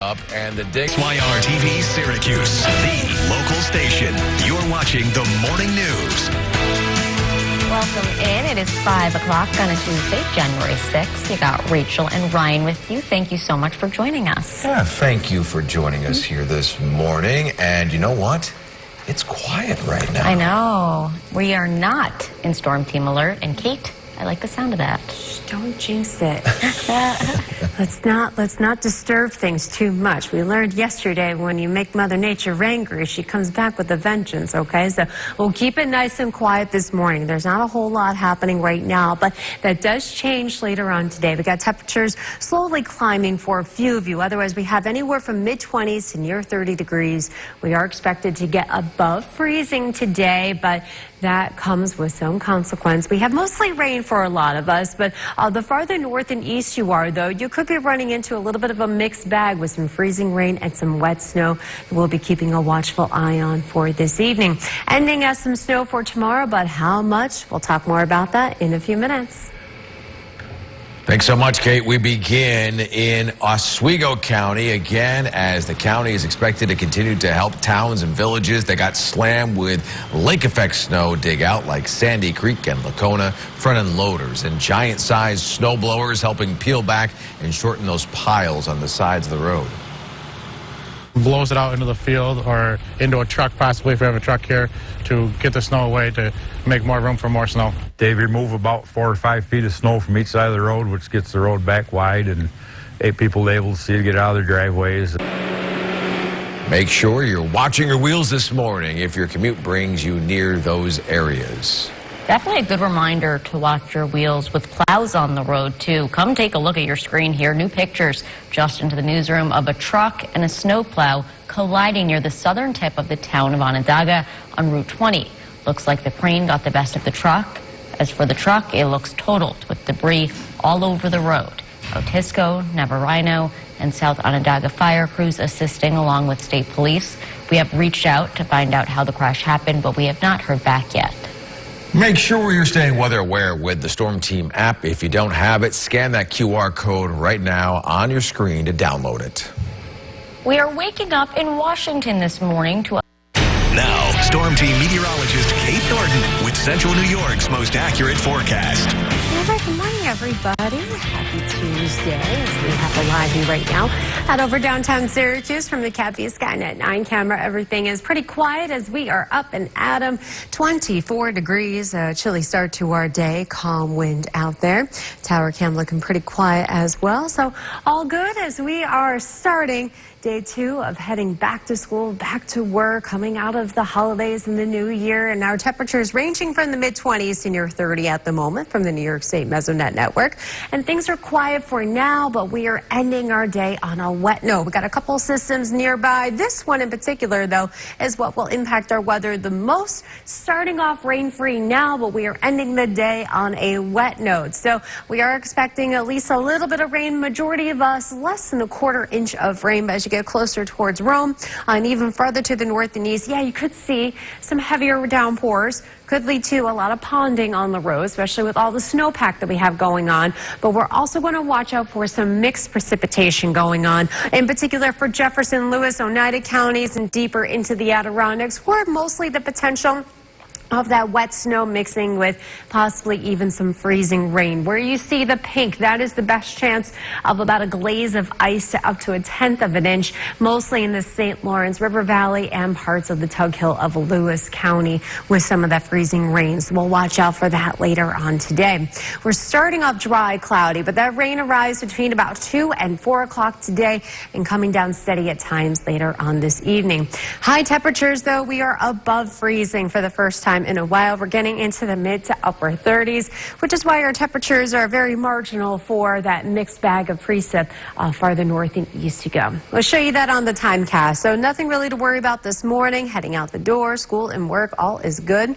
Up and the Dick. ITheir TV Syracuse, the local station. You're watching the morning news. Welcome in. It is 5 o'clock on a Tuesday, January 6th. You got Rachel and Ryan with you. Thank you so much for joining us. Yeah, thank you for joining us here this morning. And you know what? It's quiet right now. I know. We are not in Storm Team Alert. And Kate, I like the sound of that. Shh, don't jinx it. Let's not disturb things too much. We learned yesterday when you make Mother Nature angry, she comes back with a vengeance, okay? So we'll keep it nice and quiet this morning. There's not a whole lot happening right now, but that does change later on today. We got temperatures slowly climbing for a few of you. Otherwise, we have anywhere from mid-20s to near 30 degrees. We are expected to get above freezing today, but that comes with some consequence. We have mostly rain for a lot of us, but the farther north and east you are, though, you could be running into a little bit of a mixed bag with some freezing rain and some wet snow. We'll be keeping a watchful eye on for this evening. Ending as some snow for tomorrow, but how much? We'll talk more about that in a few minutes. Thanks so much, Kate. We begin in Oswego County again, as the county is expected to continue to help towns and villages that got slammed with lake effect snow dig out, like Sandy Creek and Lacona. Front end loaders and giant sized snow blowers helping peel back and shorten those piles on the sides of the road. Blows it out into the field or into a truck, possibly if we have a truck here, to get the snow away to make more room for more snow. They remove about 4 or 5 feet of snow from each side of the road, which gets the road back wide and people able to see to get out of their driveways. Make sure you're watching your wheels this morning if your commute brings you near those areas. Definitely a good reminder to watch your wheels with plows on the road, too. Come take a look at your screen here. New pictures just into the newsroom of a truck and a snowplow colliding near the southern tip of the town of Onondaga on Route 20. Looks like the crane got the best of the truck. As for the truck, it looks totaled with debris all over the road. Otisco, Navarino, and South Onondaga fire crews assisting along with state police. We have reached out to find out how the crash happened, but we have not heard back yet. Make sure you're staying weather aware with the Storm Team app. If you don't have it, scan that QR code right now on your screen to download it. We are waking up in Washington this morning to Now, Storm Team meteorologist Kate Thornton with Central New York's most accurate forecast. Good morning, everybody. Happy Tuesday as we have a live view right now. Out over downtown Syracuse from the Cat View Skynet 9 camera, everything is pretty quiet as we are up and at 'em. 24 degrees, a chilly start to our day, calm wind out there. Tower cam looking pretty quiet as well. So all good as we are starting day 2 of heading back to school, back to work, coming out of the holidays and the new year. And our temperatures ranging from the mid-20s to near 30 at the moment from the New York State Mesonet Network. And things are quiet for now, but we are ending our day on a wet note. We got a couple systems nearby. This one in particular, though, is what will impact our weather the most. Starting off rain-free now, but we are ending the day on a wet note. So we are expecting at least a little bit of rain. Majority of us less than a quarter inch of rain. But as you get closer towards Rome and even further to the north and east, yeah, you could see some heavier downpours. Could lead to a lot of ponding on the road, especially with all the snowpack that we have going on. But we're also going to watch out for some mixed precipitation going on, in particular for Jefferson, Lewis, Oneida counties and deeper into the Adirondacks, where mostly the potential of that wet snow mixing with possibly even some freezing rain. Where you see the pink, that is the best chance of about a glaze of ice to up to 1/10 of an inch, mostly in the St. Lawrence River Valley and parts of the Tug Hill of Lewis County with some of that freezing rain. So we'll watch out for that later on today. We're starting off dry, cloudy, but that rain arrives between about 2 and 4 o'clock today and coming down steady at times later on this evening. High temperatures, though, we are above freezing for the first time in a while. We're getting into the mid to upper 30s, which is why our temperatures are very marginal for that mixed bag of precip farther north and east to go. We'll show you that on the timecast. So nothing really to worry about this morning. Heading out the door, school and work, all is good.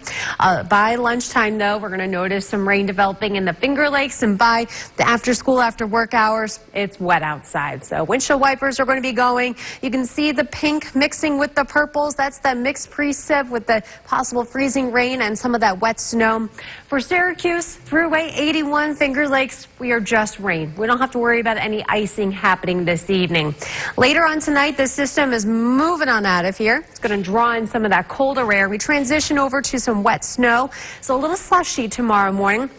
By lunchtime, though, we're going to notice some rain developing in the Finger Lakes, and by the after school, after work hours, it's wet outside. So windshield wipers are going to be going. You can see the pink mixing with the purples. That's the mixed precip with the possible freezing rain and some of that wet snow. For Syracuse, Thruway 81, Finger Lakes, we are just rain. We don't have to worry about any icing happening this evening. Later on tonight, the system is moving on out of here. It's going to draw in some of that colder air. We transition over to some wet snow, so a little slushy tomorrow morning.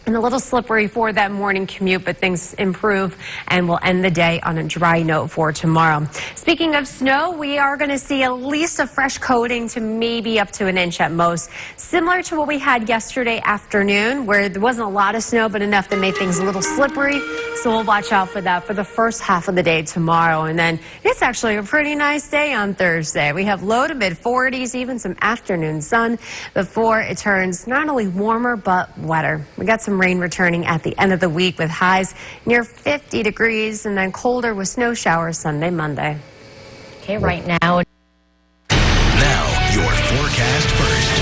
And a little slippery for that morning commute, but things improve and we'll end the day on a dry note for tomorrow. Speaking of snow, we are going to see at least a fresh coating to maybe up to an inch at most. Similar to what we had yesterday afternoon, where there wasn't a lot of snow, but enough to make things a little slippery. So we'll watch out for that for the first half of the day tomorrow. And then it's actually a pretty nice day on Thursday. We have low to mid 40s, even some afternoon sun before it turns not only warmer, but wetter. We got some rain returning at the end of the week with highs near 50 degrees and then colder with snow showers Sunday, Monday. Okay, right now. Now, your forecast first.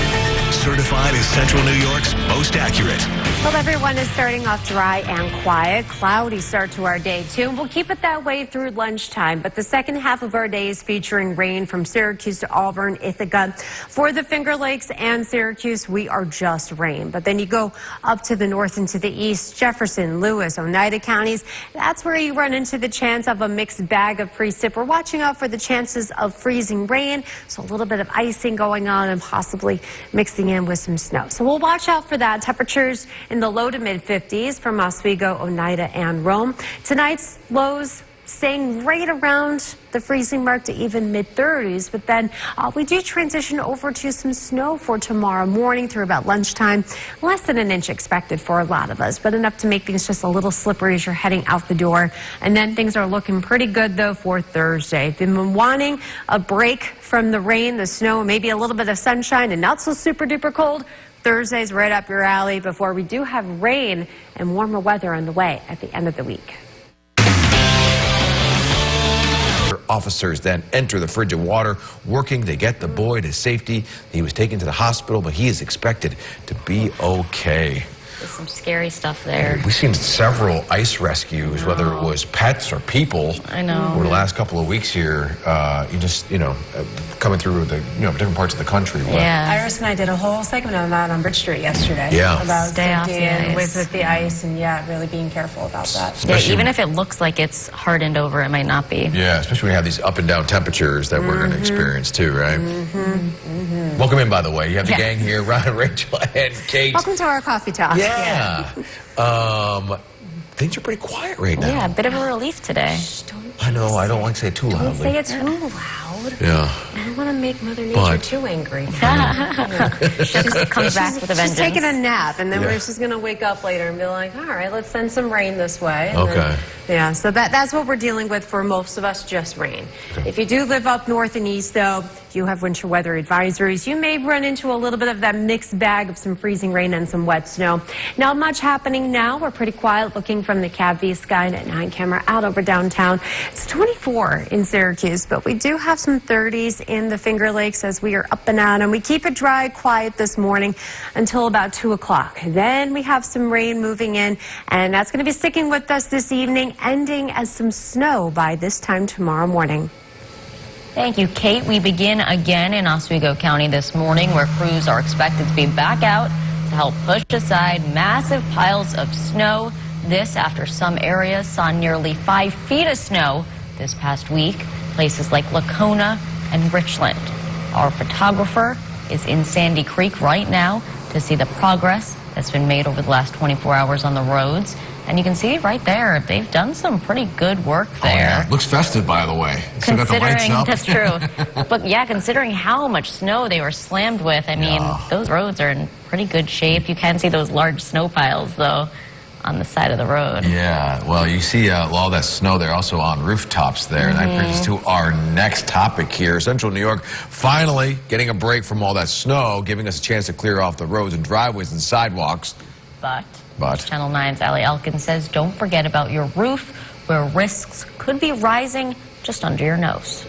Certified as Central New York's most accurate. Well, everyone is starting off dry and quiet. Cloudy start to our day, too. We'll keep it that way through lunchtime, but the second half of our day is featuring rain from Syracuse to Auburn, Ithaca. For the Finger Lakes and Syracuse, we are just rain. But then you go up to the north and to the east, Jefferson, Lewis, Oneida counties. That's where you run into the chance of a mixed bag of precip. We're watching out for the chances of freezing rain, so a little bit of icing going on and possibly mixing in with some snow. So we'll watch out for that. Temperatures in the low to mid 50s from Oswego, Oneida, and Rome. Tonight's lows staying right around the freezing mark to even mid 30s, but then we do transition over to some snow for tomorrow morning through about lunchtime. Less than an inch expected for a lot of us, but enough to make things just a little slippery as you're heading out the door. And then things are looking pretty good though for Thursday. If you've been wanting a break from the rain, the snow, maybe a little bit of sunshine and not so super duper cold, Thursday's right up your alley before we do have rain and warmer weather on the way at the end of the week. Officers then enter the frigid water, working to get the boy to safety. He was taken to the hospital, but he is expected to be okay. There's some scary stuff there. We've seen several ice rescues, whether it was pets or people. I know. Over the last couple of weeks here, coming through the, different parts of the country. Yeah. Iris and I did a whole segment on that on Bridge Street yesterday. Yeah. About Stay off safety the and ice. with the ice and really being careful about that. Yeah, even if it looks like it's hardened over, it might not be. Yeah, especially when we have these up and down temperatures that we're going to experience too, right? Welcome in, by the way. You have the gang here, Ryan, Rachel, and Kate. Welcome to our coffee talk. Yeah. Things are pretty quiet right now. Yeah, a bit of a relief today. I know. I don't like to say it too loudly. Don't say it too loud. Yeah. I don't want to make Mother Nature But- too angry. She comes back with a vengeance. She's taking a nap, and then Yeah. we're just going to wake up later and be like, all right, let's send some rain this way. And Okay. then- yeah, so that's what we're dealing with for most of us, just rain. If you do live up north and east, though, you have winter weather advisories. You may run into a little bit of that mixed bag of some freezing rain and some wet snow. Not much happening now. We're pretty quiet looking from the CAV Skynet 9 camera out over downtown. It's 24 in Syracuse, but we do have some 30s in the Finger Lakes as we are up and out, and we keep it dry, quiet this morning until about 2 o'clock. Then we have some rain moving in, and that's going to be sticking with us this evening, ending as some snow by this time tomorrow morning. Thank you, Kate. We begin again in Oswego County this morning, where crews are expected to be back out to help push aside massive piles of snow. This after some areas saw nearly 5 feet of snow this past week, places like Lacona and Richland. Our photographer is in Sandy Creek right now to see the progress that's been made over the last 24 hours on the roads. And you can see right there, they've done some pretty good work there. Oh, yeah. Looks festive, by the way. Still got the lights Considering, up. that's true. But yeah, considering how much snow they were slammed with, I mean, those roads are in pretty good shape. You can see those large snow piles, though, on the side of the road. Yeah, well, you see all that snow there also on rooftops there. And that brings us to our next topic here. Central New York finally getting a break from all that snow, giving us a chance to clear off the roads and driveways and sidewalks. But But Channel 9's Allie Elkins says don't forget about your roof, where risks could be rising just under your nose.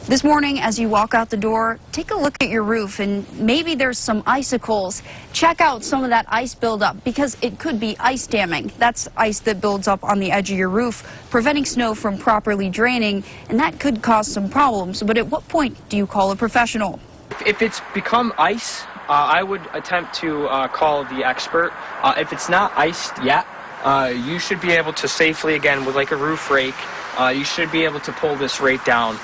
This morning, as you walk out the door, take a look at your roof, and maybe there's some icicles. Check out some of that ice buildup, because it could be ice damming. That's ice that builds up on the edge of your roof, preventing snow from properly draining, and that could cause some problems. But at what point do you call a professional? If it's become ice, I would attempt to call the expert. If it's not iced yet, you should be able to safely, again, with like a roof rake, you should be able to pull this rake down.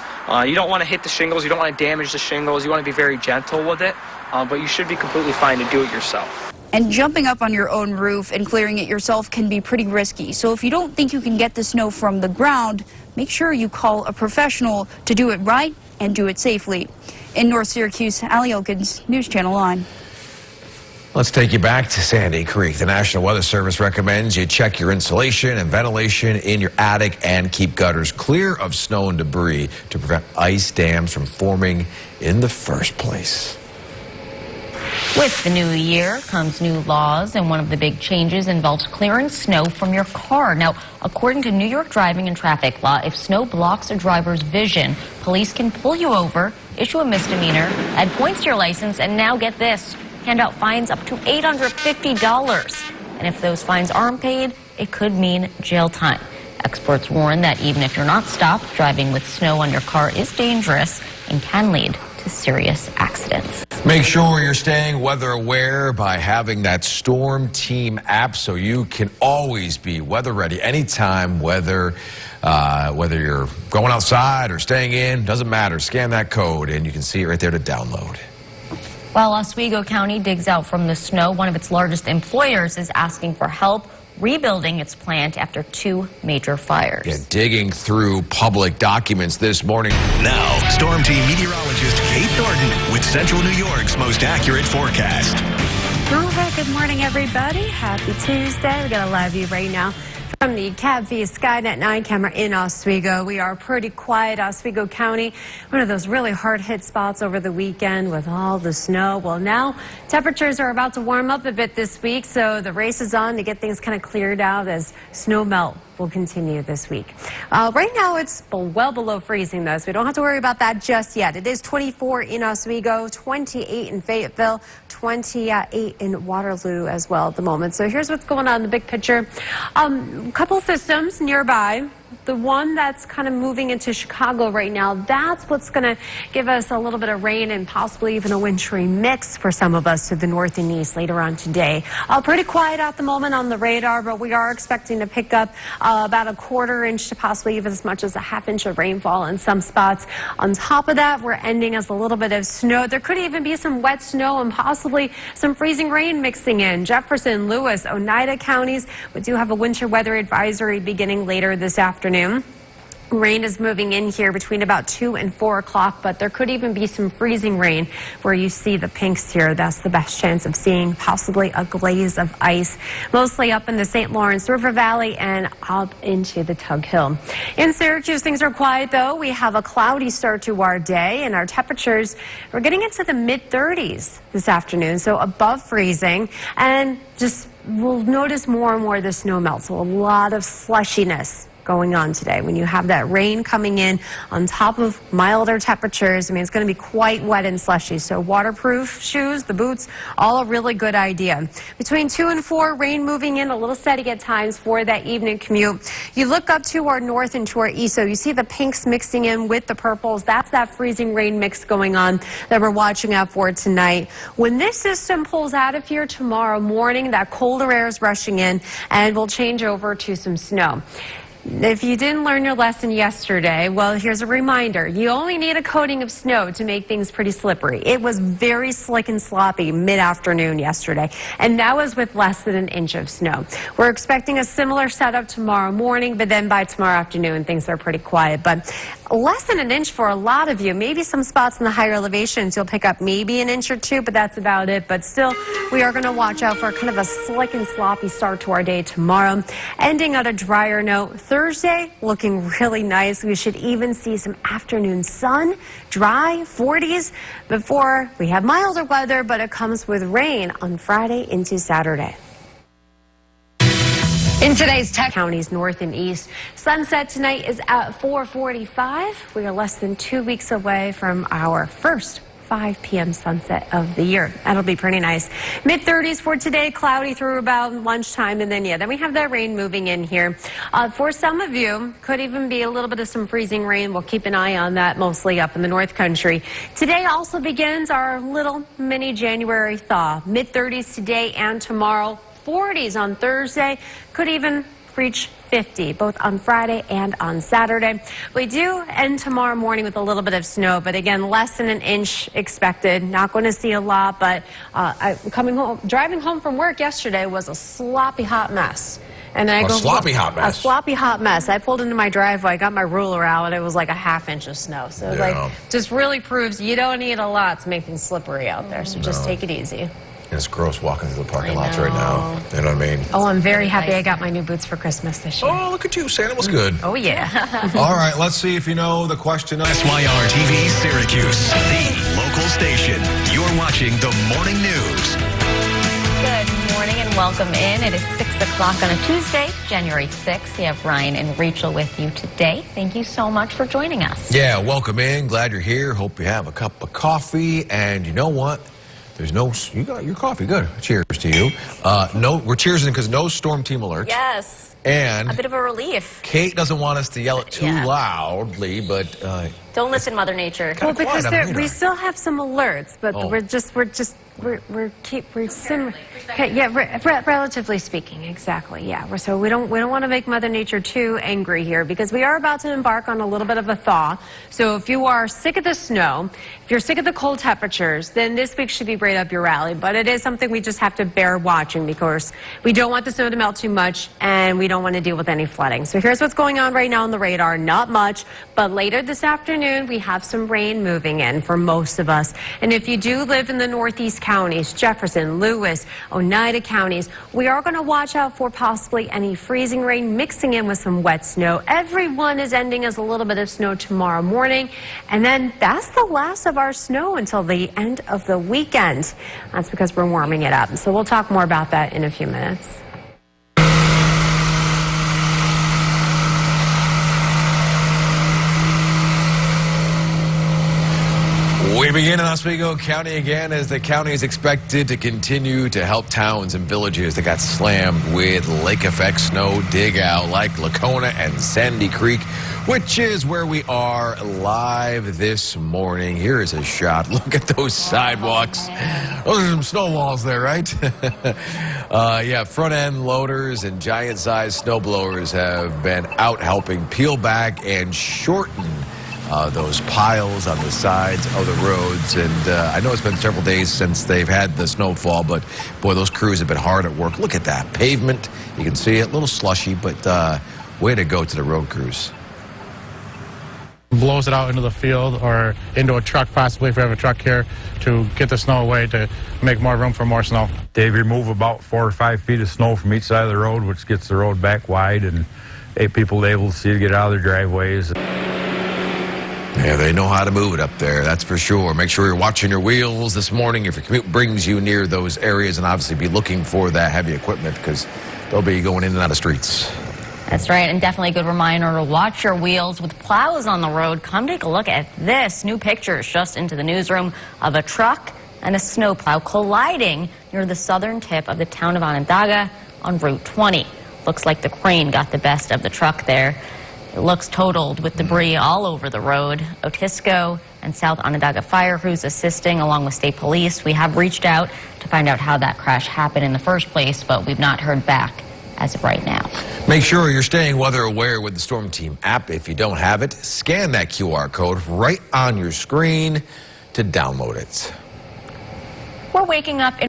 You don't want to hit the shingles, you don't want to damage the shingles, you want to be very gentle with it, but you should be completely fine to do it yourself. And jumping up on your own roof and clearing it yourself can be pretty risky. So if you don't think you can get the snow from the ground, make sure you call a professional to do it right and do it safely. In North Syracuse, Allie Elkins, News Channel 9. Let's take you back to Sandy Creek. The National Weather Service recommends you check your insulation and ventilation in your attic and keep gutters clear of snow and debris to prevent ice dams from forming in the first place. With the new year comes new laws, and one of the big changes involves clearing snow from your car. Now, according to New York driving and traffic law, if snow blocks a driver's vision, police can pull you over, issue a misdemeanor, add points to your license, and now get this, hand out fines up to $850. And if those fines aren't paid, it could mean jail time. Experts warn that even if you're not stopped, driving with snow on your car is dangerous and can lead to serious accidents. Make sure you're staying weather aware by having that Storm Team app so you can always be weather ready anytime, whether you're going outside or staying in, doesn't matter. Scan that code and you can see it right there to download. While Oswego County digs out from the snow, one of its largest employers is asking for help rebuilding its plant after 2 major fires. Yeah, digging through public documents this morning. Now, Storm Team meteorologist Kate Thornton with Central New York's most accurate forecast. All right, good morning, everybody. Happy Tuesday. We got a live view right now from the Cab via Skynet 9 camera in Oswego. We are pretty quiet. Oswego County, one of those really hard-hit spots over the weekend with all the snow. Well, now temperatures are about to warm up a bit this week, so the race is on to get things kind of cleared out as snow melt will continue this week. Right now it's well below freezing, though, so we don't have to worry about that just yet. It is 24 in Oswego, 28 in Fayetteville, 28 in Waterloo as well at the moment. So here's what's going on in the big picture. A couple systems nearby. The one that's kind of moving into Chicago right now, that's what's going to give us a little bit of rain and possibly even a wintry mix for some of us to the north and east later on today. Pretty quiet at the moment on the radar, but we are expecting to pick up about a 1/4 inch to possibly even as much as a 1/2 inch of rainfall in some spots. On top of that, we're ending as a little bit of snow. There could even be some wet snow and possibly some freezing rain mixing in. Jefferson, Lewis, Oneida counties, we do have a winter weather advisory beginning later this afternoon. Rain is moving in here between about 2 and 4 o'clock, but there could even be some freezing rain where you see the pinks here. That's the best chance of seeing possibly a glaze of ice, mostly up in the St. Lawrence River Valley and up into the Tug Hill. In Syracuse, things are quiet, though. We have a cloudy start to our day, and our temperatures, we're getting into the mid-30s this afternoon, so above freezing, and just we'll notice more and more the snow melt, so a lot of slushiness going on today. When you have that rain coming in on top of milder temperatures, I mean, it's going to be quite wet and slushy. So waterproof shoes, the boots, all a really good idea. Between 2 and 4, rain moving in a little steady at times for that evening commute. You look up to our north and to our east, so you see the pinks mixing in with the purples. That's that freezing rain mix going on that we're watching out for tonight. When this system pulls out of here tomorrow morning, that colder air is rushing in and we'll change over to some snow. If you didn't learn your lesson yesterday, well, here's a reminder. You only need a coating of snow to make things pretty slippery. It was very slick and sloppy mid-afternoon yesterday, and that was with less than an inch of snow. We're expecting a similar setup tomorrow morning, but then by tomorrow afternoon, things are pretty quiet. But less than an inch for a lot of you. Maybe some spots in the higher elevations, you'll pick up maybe an inch or 2, but that's about it. But still, we are going to watch out for kind of a slick and sloppy start to our day tomorrow. Ending on a drier note, Thursday looking really nice. We should even see some afternoon sun, dry, 40s before we have milder weather, but it comes with rain on Friday into Saturday. In today's tech counties north and east, sunset tonight is at 4:45. We are less than 2 weeks away from our first 5 p.m. sunset of the year. That'll be pretty nice. Mid-30s for today, cloudy through about lunchtime, and then we have that rain moving in here. For some of you, could even be a little bit of some freezing rain. We'll keep an eye on that, mostly up in the North Country. Today also begins our little mini January thaw. Mid-30s today and tomorrow, 40s on Thursday, could even reach 50, both on Friday and on Saturday. We do end tomorrow morning with a little bit of snow, but again, less than an inch expected. Not going to see a lot, but driving home from work yesterday was a sloppy hot mess. And then A sloppy hot mess. I pulled into my driveway, I got my ruler out, and it was like a ½ inch of snow. So just really proves you don't need a lot to make things slippery out there. So just take it easy. It's gross walking through the parking lots right now. You know what I mean? Oh, I'm very happy I got my new boots for Christmas this year. Oh, look at you. Santa was good. Oh, yeah. All right, let's see if you know the question. SYR TV Syracuse, the local station. You're watching the morning news. Good morning and welcome in. It is 6 o'clock on a Tuesday, January 6th. You have Ryan and Rachel with you today. Thank you so much for joining us. Yeah, welcome in. Glad you're here. Hope you have a cup of coffee. And you know what? You got your coffee. Good. Cheers to you. We're cheersing because no storm team alert. Yes. And a bit of a relief. Kate doesn't want us to yell it too loudly, but don't listen, Mother Nature. Well, because we still have some alerts, but relatively speaking, exactly. Yeah. So we don't want to make Mother Nature too angry here because we are about to embark on a little bit of a thaw. So if you are sick of the snow, if you're sick of the cold temperatures, then this week should be right up your alley. But it is something we just have to bear watching because we don't want the snow to melt too much and we don't want to deal with any flooding. So here's what's going on right now on the radar. Not much, but later this afternoon we have some rain moving in for most of us. And if you do live in the northeast counties, Jefferson, Lewis, Oneida counties, we are going to watch out for possibly any freezing rain mixing in with some wet snow. Everyone is ending as a little bit of snow tomorrow morning. And then that's the last of our snow until the end of the weekend. That's because we're warming it up. So we'll talk more about that in a few minutes. we begin in Oswego County again as the county is expected to continue to help towns and villages that got slammed with lake effect snow dig out like Lacona and Sandy Creek, which is where we are live this morning. Here is a shot. Look at those sidewalks. Those are some snow walls there, right? Yeah, front end loaders and giant sized snow blowers have been out helping peel back and shorten those piles on the sides of the roads. And I know it's been several days since they've had the snowfall, but boy, those crews have been hard at work. Look at that pavement. You can see it, a little slushy, but way to go to the road crews. Blows it out into the field or into a truck, possibly if we have a truck here, to get the snow away to make more room for more snow. They remove about 4 or 5 feet of snow from each side of the road, which gets the road back wide and people able to see to get out of their driveways. Yeah, they know how to move it up there, that's for sure. Make sure you're watching your wheels this morning if your commute brings you near those areas, and obviously be looking for that heavy equipment because they'll be going in and out of streets. That's right, and definitely a good reminder to watch your wheels with plows on the road. Come take a look at this. New pictures just into the newsroom of a truck and a snowplow colliding near the southern tip of the town of Onondaga on Route 20. Looks like the crane got the best of the truck there. It looks totaled with debris all over the road. Otisco and South Onondaga fire crews assisting along with state police. We have reached out to find out how that crash happened in the first place, but we've not heard back as of right now. Make sure you're staying weather aware with the Storm Team app. If you don't have it, scan that QR code right on your screen to download it. We're waking up in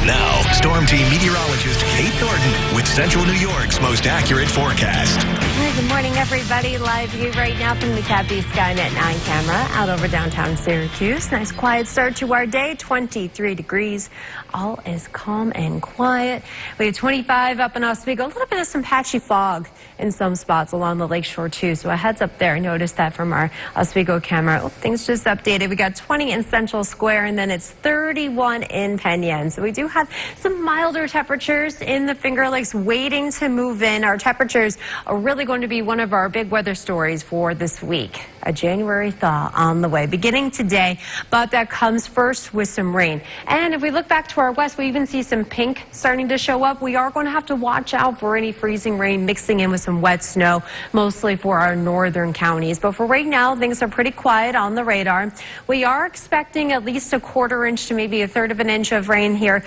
now, Storm Team meteorologist Kate Thornton with Central New York's most accurate forecast. Hi, good morning, everybody. Live view right now from the Cappy Skynet 9 camera out over downtown Syracuse. Nice quiet start to our day, 23 degrees. All is calm and quiet. We have 25 up in Oswego. A little bit of some patchy fog in some spots along the lakeshore, too. So a heads up there. Notice that from our Oswego camera. Oh, things just updated. We got 20 in Central Square, and then it's 31 in Penn. So we do have some milder temperatures in the Finger Lakes waiting to move in. Our temperatures are really going to be one of our big weather stories for this week. a January thaw on the way, beginning today, but that comes first with some rain. And if we look back to our west, we even see some pink starting to show up. We are going to have to watch out for any freezing rain mixing in with some wet snow, mostly for our northern counties. But for right now, things are pretty quiet on the radar. We are expecting at least a 1/4 inch to maybe a 1/3 of an inch of rain here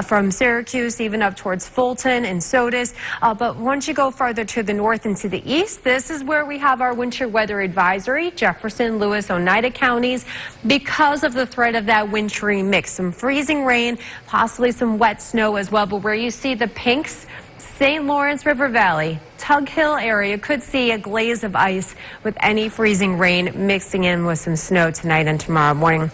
from Syracuse, even up towards Fulton and Sodus. But once you go farther to the north and to the east, this is where we have our winter weather advisory, Jefferson, Lewis, Oneida counties, because of the threat of that wintry mix. Some freezing rain, possibly some wet snow as well. But where you see the pinks, St. Lawrence River Valley, Tug Hill area could see a glaze of ice with any freezing rain mixing in with some snow tonight and tomorrow morning.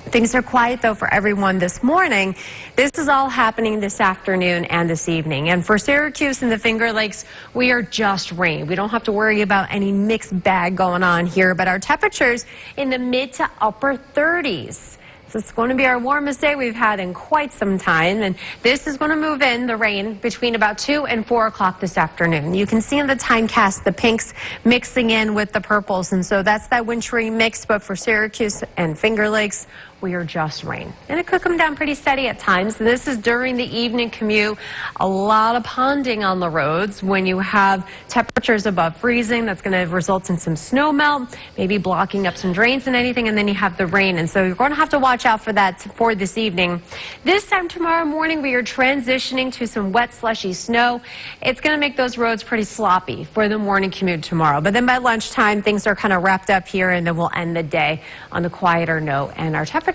Things are quiet, though, for everyone this morning. This is all happening this afternoon and this evening. And for Syracuse and the Finger Lakes, we are just rain. We don't have to worry about any mixed bag going on here, but our temperatures in the mid to upper 30s. This is going to be our warmest day we've had in quite some time, and this is going to move in the rain between about 2 and 4 o'clock this afternoon. You can see in the timecast the pinks mixing in with the purples, and so that's that wintry mix. But for Syracuse and Finger Lakes, we are just rain, and it could come down pretty steady at times. This is during the evening commute. A lot of ponding on the roads when you have temperatures above freezing. That's going to result in some snow melt, maybe blocking up some drains and anything, and then you have the rain, and so you're going to have to watch out for that for this evening. This time tomorrow morning, we are transitioning to some wet, slushy snow. It's going to make those roads pretty sloppy for the morning commute tomorrow, but then by lunchtime, things are kind of wrapped up here, and then we'll end the day on a quieter note, and our temperatures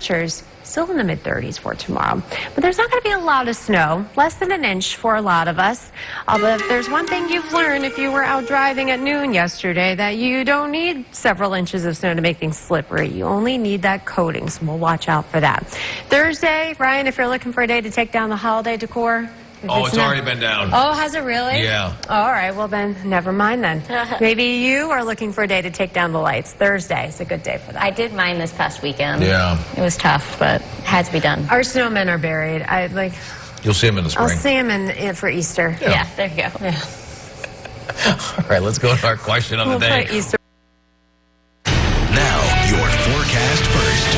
still in the mid-30s for tomorrow. But there's not going to be a lot of snow, less than an inch for a lot of us. But if there's one thing you've learned if you were out driving at noon yesterday, that you don't need several inches of snow to make things slippery. You only need that coating, so we'll watch out for that. Thursday, Ryan, if you're looking for a day to take down the holiday decor, Oh, it's already been down. Oh, has it really? Yeah. All right, well then, never mind then. Maybe you are looking for a day to take down the lights. Thursday is a good day for that. I did mine this past weekend. Yeah. It was tough, but had to be done. Our snowmen are buried. You'll see them in the spring. I'll see them for Easter. Yeah, there you go. Yeah. All right, let's go to our question of the day. Put Easter. Now, your forecast first.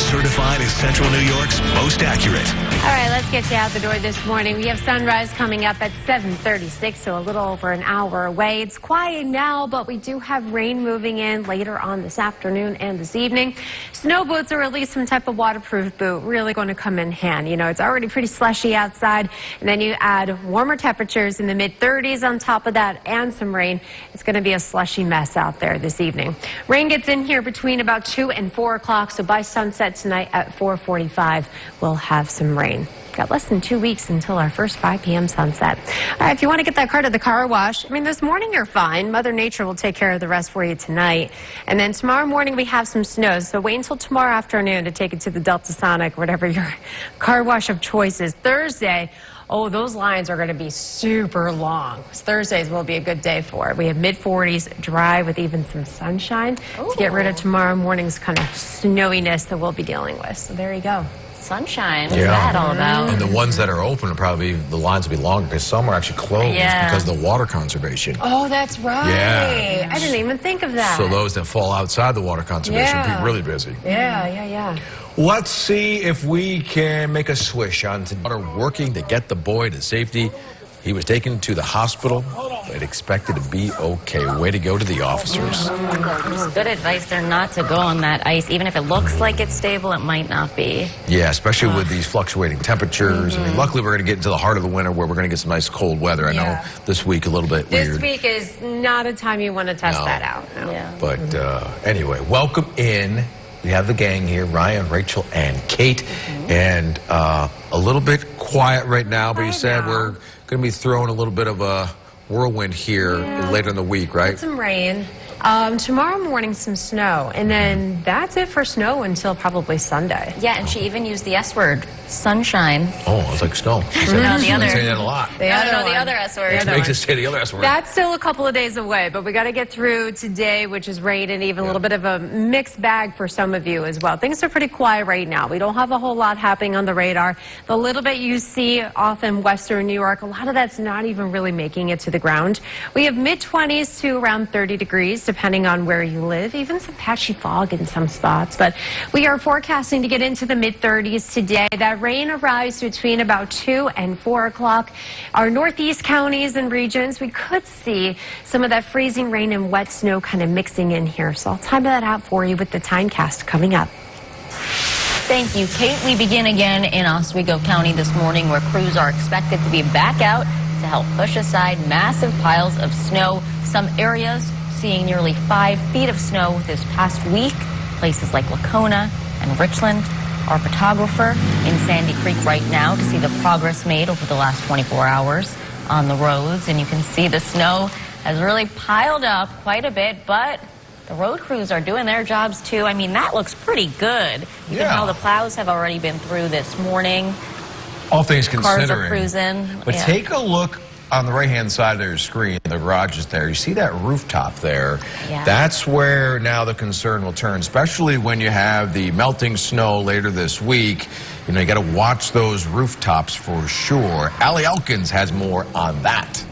Certified as Central New York's most accurate. All right, let's get you out the door this morning. We have sunrise coming up at 7:36, so a little over an hour away. It's quiet now, but we do have rain moving in later on this afternoon and this evening. Snow boots or at least some type of waterproof boot really going to come in hand. You know, it's already pretty slushy outside, and then you add warmer temperatures in the mid-30s on top of that and some rain. It's going to be a slushy mess out there this evening. Rain gets in here between about 2 and 4 o'clock, so by sunset tonight at 4:45, we'll have some rain. Got less than 2 weeks until our first 5 p.m. sunset. All right, if you want to get that car to the car wash, I mean, this morning you're fine. Mother Nature will take care of the rest for you tonight. And then tomorrow morning we have some snow, so wait until tomorrow afternoon to take it to the Delta Sonic, whatever your car wash of choice is. Thursday, oh, those lines are going to be super long. Thursdays will be a good day for it. We have mid-40s, dry with even some sunshine to get rid of tomorrow morning's kind of snowiness that we'll be dealing with. So there you go. Sunshine. What's that all about? And the ones that are open, the lines will be longer because some are actually closed because of the water conservation. Oh, that's right. Yeah. I didn't even think of that. So those that fall outside the water conservation will be really busy. Yeah. Let's see if we can make a swish on working to get the boy to safety. He was taken to the hospital, but expected to be okay. Way to go to the officers. There's good advice there not to go on that ice. Even if it looks like it's stable, it might not be. Yeah, especially with these fluctuating temperatures. I mean, luckily we're going to get into the heart of the winter where we're going to get some nice cold weather. I know this week a little bit weird. This week is not a time you want to test that out. No. Yeah. But anyway, welcome in. We have the gang here, Ryan, Rachel, and Kate. And a little bit quiet right now, but you said we're going to be throwing a little bit of a whirlwind here later in the week, right? Some rain. Tomorrow morning, some snow. And then that's it for snow until probably Sunday. Yeah, and she even used the S word, sunshine. Oh, it's like snow. No, the other. I say that a lot. The other S word. It makes us say the other S word. That's still a couple of days away, but we got to get through today, which is rain and even a little bit of a mixed bag for some of you as well. Things are pretty quiet right now. We don't have a whole lot happening on the radar. The little bit you see off in western New York, a lot of that's not even really making it to the ground. We have mid-20s to around 30 degrees. depending on where you live, even some patchy fog in some spots. But we are forecasting to get into the mid-30s today. That rain arrives between about 2 and 4 o'clock. Our northeast counties and regions, we could see some of that freezing rain and wet snow kind of mixing in here. So I'll time that out for you with the timecast coming up. Thank you, Kate. We begin again in Oswego County this morning, where crews are expected to be back out to help push aside massive piles of snow. Some areas seeing nearly 5 feet of snow this past week. Places like Lacona and Richland. Our photographer in Sandy Creek right now to see the progress made over the last 24 hours on the roads. And you can see the snow has really piled up quite a bit, but the road crews are doing their jobs too. I mean, that looks pretty good. You can tell the plows have already been through this morning. All things considering. Cars are cruising. But take a look on the right-hand side of your screen. The garage is there. You see that rooftop there? Yeah. That's where now the concern will turn, especially when you have the melting snow later this week. You know, you got to watch those rooftops for sure. Allie Elkins has more on that.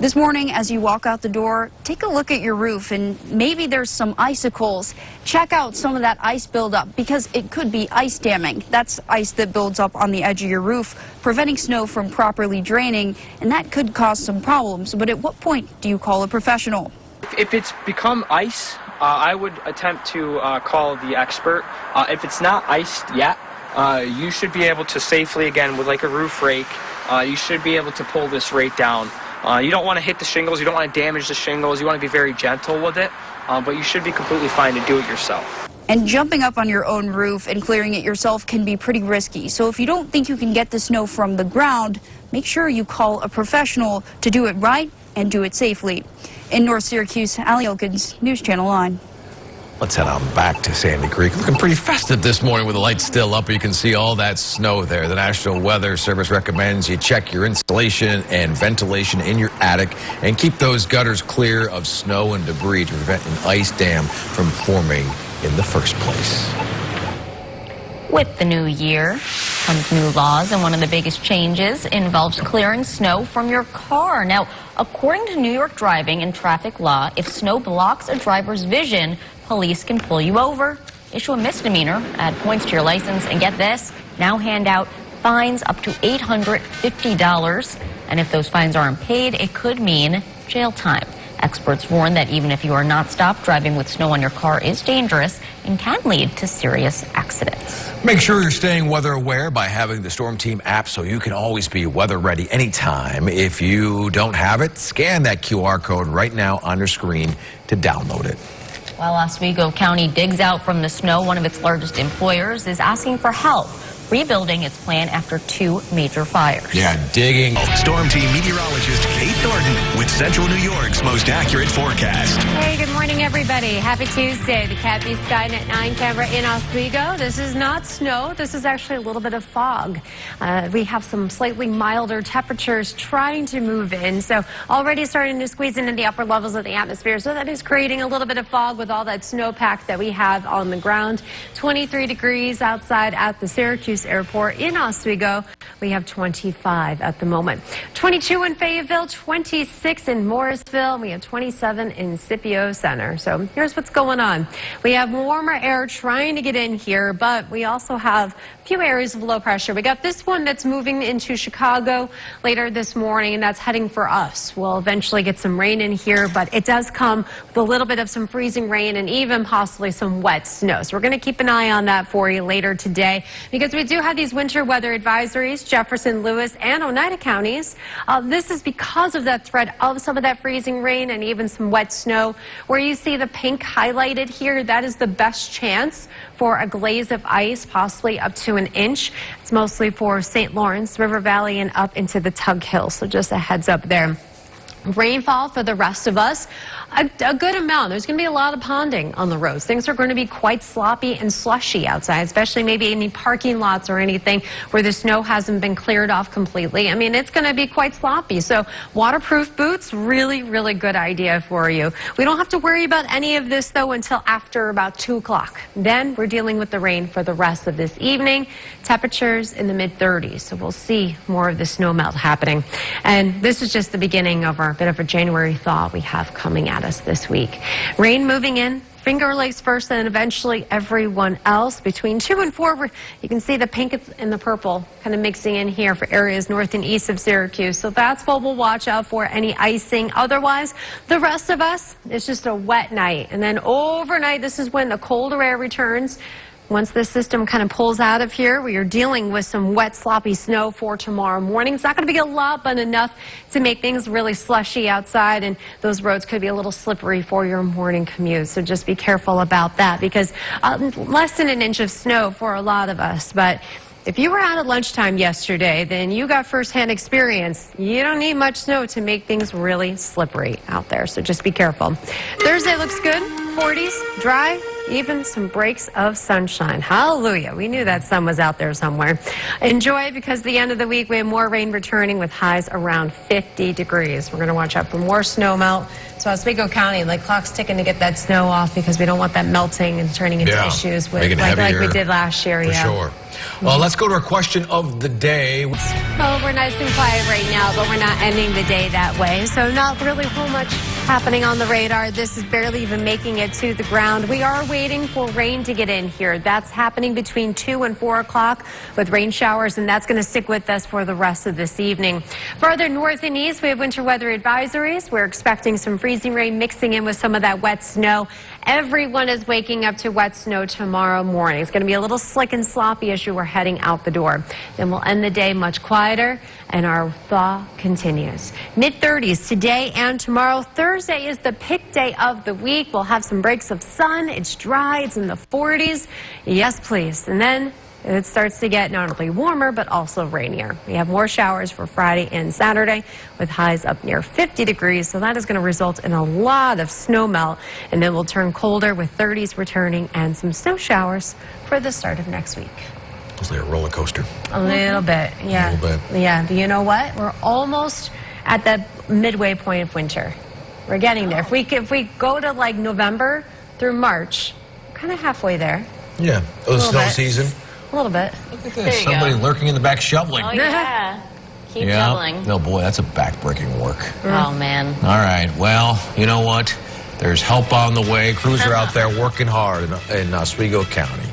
This morning, as you walk out the door, take a look at your roof, and maybe there's some icicles. Check out some of that ice buildup, because it could be ice damming. That's ice that builds up on the edge of your roof, preventing snow from properly draining, and that could cause some problems. But at what point do you call a professional? If it's become ice, I would attempt to call the expert. If it's not iced yet, you should be able to safely, again, with like a roof rake, you should be able to pull this rake down. You don't want to hit the shingles, you don't want to damage the shingles, you want to be very gentle with it, but you should be completely fine to do it yourself. And jumping up on your own roof and clearing it yourself can be pretty risky. So if you don't think you can get the snow from the ground, make sure you call a professional to do it right and do it safely. In North Syracuse, Allie Elkins, News Channel 9. Let's head on back to Sandy Creek. Looking pretty festive this morning with the lights still up. You can see all that snow there. The National Weather Service recommends you check your insulation and ventilation in your attic and keep those gutters clear of snow and debris to prevent an ice dam from forming in the first place. With the new year comes new laws, and one of the biggest changes involves clearing snow from your car. Now, according to New York driving and traffic law, if snow blocks a driver's vision, police can pull you over, issue a misdemeanor, add points to your license, and get this, now hand out fines up to $850. And if those fines aren't paid, it could mean jail time. Experts warn that even if you are not stopped, driving with snow on your car is dangerous and can lead to serious accidents. Make sure you're staying weather aware by having the Storm Team app so you can always be weather ready anytime. If you don't have it, scan that QR code right now on your screen to download it. While Oswego County digs out from the snow, one of its largest employers is asking for help rebuilding its plant after 2 major fires. Yeah, digging. Storm Team meteorologist Kate Thornton with Central New York's most accurate forecast. Hey, good morning, everybody. Happy Tuesday. The Kathy Skynet 9 camera in Oswego. This is not snow. This is actually a little bit of fog. We have some slightly milder temperatures trying to move in. So already starting to squeeze into the upper levels of the atmosphere. So that is creating a little bit of fog with all that snowpack that we have on the ground. 23 degrees outside at the Syracuse Airport. In Oswego, we have 25 at the moment. 22 in Fayetteville, 26 in Morrisville, and we have 27 in Scipio Center. So here's what's going on. We have warmer air trying to get in here, but we also have a few areas of low pressure. We got this one that's moving into Chicago later this morning, and that's heading for us. We'll eventually get some rain in here, but it does come with a little bit of some freezing rain and even possibly some wet snow. So we're going to keep an eye on that for you later today, because we do have these winter weather advisories, Jefferson, Lewis, and Oneida counties. This is because of that threat of some of that freezing rain and even some wet snow. Where you see the pink highlighted here, that is the best chance for a glaze of ice, possibly up to an inch. It's mostly for St. Lawrence, River Valley, and up into the Tug Hill. So just a heads up there. Rainfall for the rest of us, a good amount. There's going to be a lot of ponding on the roads. Things are going to be quite sloppy and slushy outside, especially maybe any parking lots or anything where the snow hasn't been cleared off completely. I mean, it's going to be quite sloppy. So waterproof boots, really, really good idea for you. We don't have to worry about any of this, though, until after about 2 o'clock. Then we're dealing with the rain for the rest of this evening. Temperatures in the mid-30s. So we'll see more of the snow melt happening. And this is just the beginning of our bit of a January thaw we have coming at us this week. Rain moving in. Finger Lakes first, and eventually everyone else. Between 2 and 4, you can see the pink and the purple kind of mixing in here for areas north and east of Syracuse. So that's what we'll watch out for, any icing. Otherwise, the rest of us, it's just a wet night. And then overnight, this is when the colder air returns. Once this system kind of pulls out of here, we are dealing with some wet, sloppy snow for tomorrow morning. It's not going to be a lot, but enough to make things really slushy outside, and those roads could be a little slippery for your morning commute. So just be careful about that, because less than an inch of snow for a lot of us. But if you were out at lunchtime yesterday, then you got firsthand experience. You don't need much snow to make things really slippery out there, so just be careful. Thursday looks good. 40s, dry, even some breaks of sunshine. Hallelujah. We knew that sun was out there somewhere. Enjoy, because the end of the week we have more rain returning with highs around 50 degrees. We're going to watch out for more snow melt. So Oswego County, like clock's ticking to get that snow off, because we don't want that melting and turning into issues with like we did last year. For sure. Well, let's go to our question of the day. Well, we're nice and quiet right now, but we're not ending the day that way. So not really whole much happening on the radar. This is barely even making it to the ground. We are waiting for rain to get in here. That's happening between 2 and 4 o'clock with rain showers, and that's going to stick with us for the rest of this evening. Farther north and east, we have winter weather advisories. We're expecting some freezing rain mixing in with some of that wet snow. Everyone is waking up to wet snow tomorrow morning. It's going to be a little slick and sloppy as you are heading out the door. Then we'll end the day much quieter, and our thaw continues. Mid-30s today and tomorrow. Thursday is the pick day of the week. We'll have some breaks of sun. It's dry. It's in the 40s. Yes, please. And then it starts to get not only warmer, but also rainier. We have more showers for Friday and Saturday with highs up near 50 degrees. So that is going to result in a lot of snow melt. And then we'll turn colder with 30s returning and some snow showers for the start of next week. It's like a roller coaster. A little bit, yeah. A little bit. Yeah, but you know what? We're almost at the midway point of winter. We're getting there. If we go to like November through March, we're kind of halfway there. Yeah. Oh, the snow season. A little bit. Look at this. Somebody lurking in the back shoveling. Oh, yeah. Keep shoveling. No, boy, that's a back-breaking work. Oh, man. All right. Well, you know what? There's help on the way. Crews are out there working hard in Oswego County.